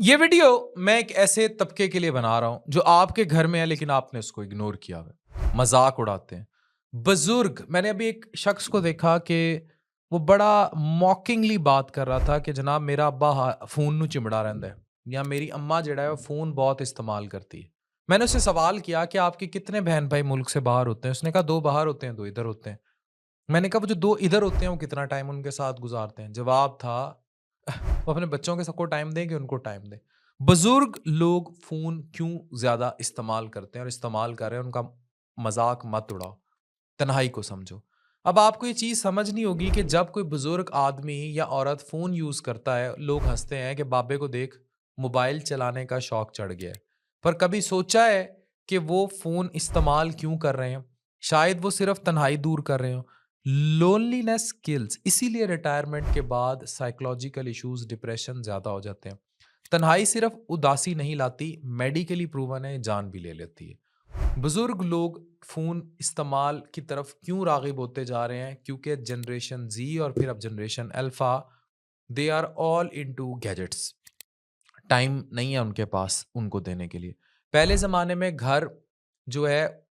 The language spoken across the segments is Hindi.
ये वीडियो मैं एक ऐसे तबके के लिए बना रहा हूँ जो आपके घर में है लेकिन आपने उसको इग्नोर किया हुआ है। मजाक उड़ाते हैं। बुजुर्ग, मैंने अभी एक शख्स को देखा कि वो बड़ा मॉकिंगली बात कर रहा था कि जनाब मेरा अब्बा फोन नु चिमड़ा रहता है या मेरी अम्मा जड़ा है वो फोन बहुत इस्तेमाल करती है। मैंने उससे सवाल किया कि आपके कितने बहन भाई मुल्क से बाहर होते हैं? उसने कहा दो बाहर होते हैं, दो इधर होते हैं। मैंने कहा वो जो दो इधर होते हैं वो कितना टाइम उनके साथ गुजारते हैं? जवाब था वो अपने बच्चों के सबको टाइम दें कि उनको टाइम दें। बुजुर्ग लोग फ़ोन क्यों ज़्यादा इस्तेमाल करते हैं और इस्तेमाल कर रहे हैं, उनका मज़ाक मत उड़ाओ, तन्हाई को समझो। अब आपको ये चीज़ समझनी होगी कि जब कोई बुजुर्ग आदमी या औरत फ़ोन यूज़ करता है, लोग हँसते हैं कि बाबे को देख मोबाइल चलाने का शौक चढ़ गया है। पर कभी सोचा है कि वो फ़ोन इस्तेमाल क्यों कर रहे हैं? शायद वो सिर्फ़ तन्हाई दूर कर रहे हों। लोनलीनेस किल्स, इसीलिए रिटायरमेंट के बाद साइकोलॉजिकल इश्यूज, डिप्रेशन ज़्यादा हो जाते हैं। तन्हाई सिर्फ उदासी नहीं लाती, मेडिकली प्रूवन है, जान भी ले लेती है। बुजुर्ग लोग फ़ोन इस्तेमाल की तरफ क्यों रागिब होते जा रहे हैं? क्योंकि जनरेशन जी और फिर अब generation alpha, they are all into gadgets. Time नहीं है उनके पास उनको देने के लिए। पहले ज़माने में घर जो है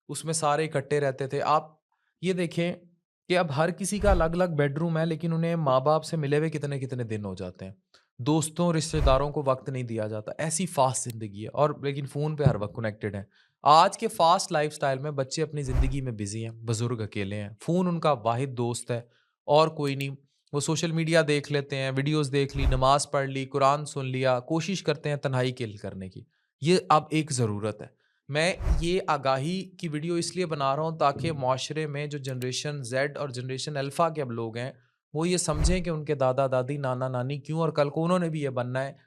उसमें सारे इकट्ठे रहते थे। आप ये देखें कि अब हर किसी का अलग-अलग बेडरूम है, लेकिन उन्हें माँ-बाप से मिले हुए कितने-कितने दिन हो जाते हैं। दोस्तों, रिश्तेदारों को वक़्त नहीं दिया जाता। ऐसी फ़ास्ट ज़िंदगी है और लेकिन फ़ोन पे हर वक़्त कनेक्टेड हैं। आज के फ़ास्ट लाइफ़स्टाइल में बच्चे अपनी ज़िंदगी में बिज़ी हैं, बुज़ुर्ग अकेले हैं। फ़ोन उनका वाहिद दोस्त है और कोई नहीं। वो सोशल मीडिया देख लेते हैं, वीडियोज़ देख ली, नमाज़ पढ़ ली, कुरान सुन लिया, कोशिश करते हैं तन्हाई किल करने की। ये अब एक ज़रूरत है। मैं ये आगाही की वीडियो इसलिए बना रहा हूँ ताकि माशरे में जो जनरेशन ज़ेड और जनरेशन अल्फ़ा के अब लोग हैं, वो ये समझें कि उनके दादा-दादी, नाना-नानी क्यों और कल को उन्होंने भी ये बनना है,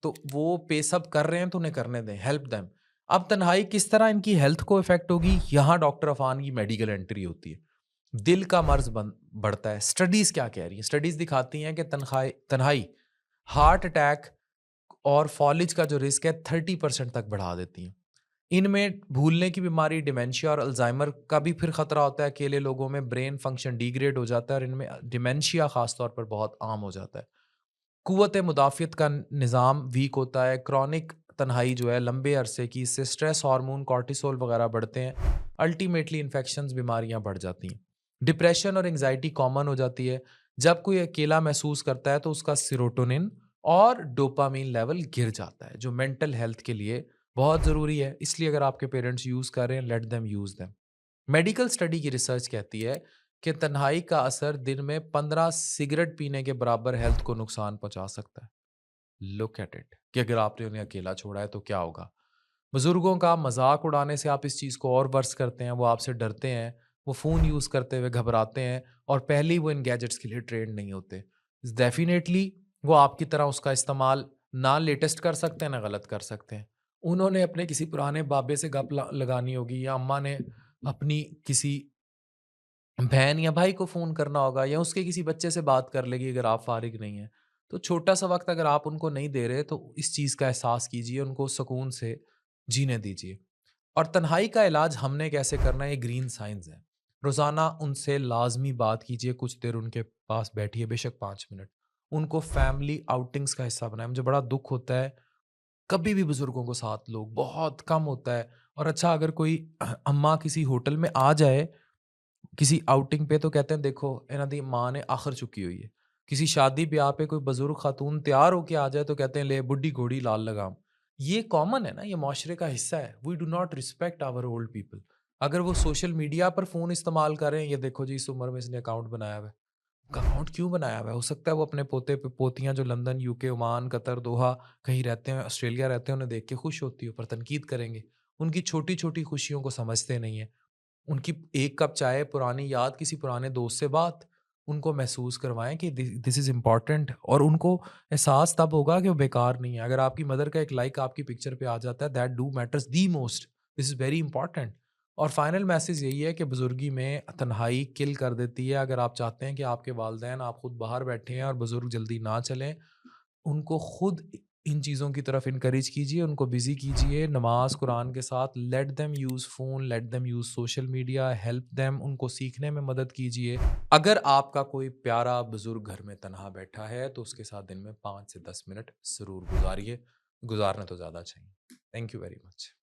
तो वो पेसअप कर रहे हैं तो उन्हें करने दें, हेल्प देम। अब तन्हाई किस तरह इनकी हेल्थ को इफ़ेक्ट होगी, यहाँ डॉक्टर अफ़ान की मेडिकल एंट्री होती है। दिल का मर्ज़ बढ़ता है। स्टडीज़ क्या कह रही हैं? स्टडीज़ दिखाती हैं कि तन्हाई हार्ट अटैक और फॉलिज का जो रिस्क है 30% तक बढ़ा देती हैं। इनमें भूलने की बीमारी, डिमेंशिया और अल्ज़ाइमर का भी फिर खतरा होता है। अकेले लोगों में ब्रेन फंक्शन डिग्रेड हो जाता है और इनमें डिमेंशिया ख़ास तौर पर बहुत आम हो जाता है। क़ुव्वत मुदाफ़ियत का निज़ाम वीक होता है। क्रॉनिक तन्हाई जो है लंबे अरसे की, इससे स्ट्रेस हार्मोन, कॉर्टिसोल वग़ैरह बढ़ते हैं। अल्टीमेटली इन्फेक्शंस, बीमारियाँ बढ़ जाती हैं। डिप्रेशन और एंग्ज़ायटी कॉमन हो जाती है। जब कोई अकेला महसूस करता है तो उसका सेरोटोनिन और डोपामाइन लेवल गिर जाता है, जो मेंटल हेल्थ के लिए बहुत ज़रूरी है। इसलिए अगर आपके पेरेंट्स यूज़ कर रहे हैं, let them use them. Medical study की रिसर्च कहती है कि तन्हाई का असर दिन में 15 सिगरेट पीने के बराबर हेल्थ को नुकसान पहुंचा सकता है। लुक एट इट कि अगर आपने उन्हें अकेला छोड़ा है तो क्या होगा। बुजुर्गों का मजाक उड़ाने से आप इस चीज़ को और वर्स करते हैं। वो आपसे डरते हैं, वो फ़ोन यूज़ करते हुए घबराते हैं और पहले ही वो इन गैजेट्स के लिए ट्रेंड नहीं होते। डेफिनेटली वो आपकी तरह उसका इस्तेमाल ना लेटेस्ट कर सकते हैं ना गलत कर सकते हैं। उन्होंने अपने किसी पुराने बाबे से गप लगानी होगी या अम्मा ने अपनी किसी बहन या भाई को फ़ोन करना होगा या उसके किसी बच्चे से बात कर लेगी अगर आप फ़ारिग नहीं हैं। तो छोटा-सा वक़्त अगर आप उनको नहीं दे रहे तो इस चीज़ का एहसास कीजिए, उनको सुकून से जीने दीजिए। और तन्हाई का इलाज हमने कैसे करना है, ये ग्रीन साइंस है। रोज़ाना उनसे लाज़मी बात कीजिए, कुछ देर उनके पास बैठिए, बेशक 5 मिनट। उनको फैमिली आउटिंग्स का हिस्सा बनाएँ। मुझे बड़ा दुःख होता है, कभी भी बुज़ुर्गों को साथ लोग बहुत कम होता है। और अच्छा अगर कोई अम्मा किसी होटल में आ जाए किसी आउटिंग पे तो कहते हैं देखो इन्हां दी माँ ने आखिर चुकी हुई है। किसी शादी ब्याह पे कोई बुजुर्ग खातून तैयार होके आ जाए तो कहते हैं ले बुड्ढी घोड़ी लाल लगाम। ये कॉमन है ना, ये माशरे का हिस्सा है। We do not respect our old people. अगर वो सोशल मीडिया पर फ़ोन इस्तेमाल कर रहे हैं, ये देखो जी इस उम्र में इसने अकाउंट बनाया हुआ है। अकाउंट क्यों बनाया हुआ है? हो सकता है वो अपने पोते पे पोतियाँ जो लंदन, यूके, ओमान, कतर, दोहा कहीं रहते हैं, ऑस्ट्रेलिया रहते हैं, उन्हें देख के खुश होती हो, पर तनकीद करेंगे। उनकी छोटी-छोटी खुशियों को समझते नहीं हैं। उनकी 1 कप चाय, पुरानी याद, किसी पुराने दोस्त से बात, उनको महसूस करवाएँ कि दिस इज़ इम्पोर्टेंट और उनको एहसास तब होगा कि वो बेकार नहीं है। अगर आपकी मदर का एक लाइक आपकी पिक्चर पे आ जाता है, that do matters the most. This is very important. और फाइनल मैसेज यही है कि बुज़ुर्गी में तन्हाई किल कर देती है। अगर आप चाहते हैं कि आपके वालिदैन आप खुद बाहर बैठे हैं और बुज़ुर्ग जल्दी ना चलें, उनको खुद इन चीज़ों की तरफ इनकरेज कीजिए, उनको बिज़ी कीजिए नमाज़, कुरान के साथ। Let them use phone, let them use social media, help them, उनको सीखने में मदद कीजिए। अगर आपका कोई प्यारा बुज़ुर्ग घर में तन्हा बैठा है, तो उसके साथ दिन में 5 से 10 मिनट ज़रूर गुज़ारिए। गुज़ारने तो ज़्यादा चाहिए। Thank you very much.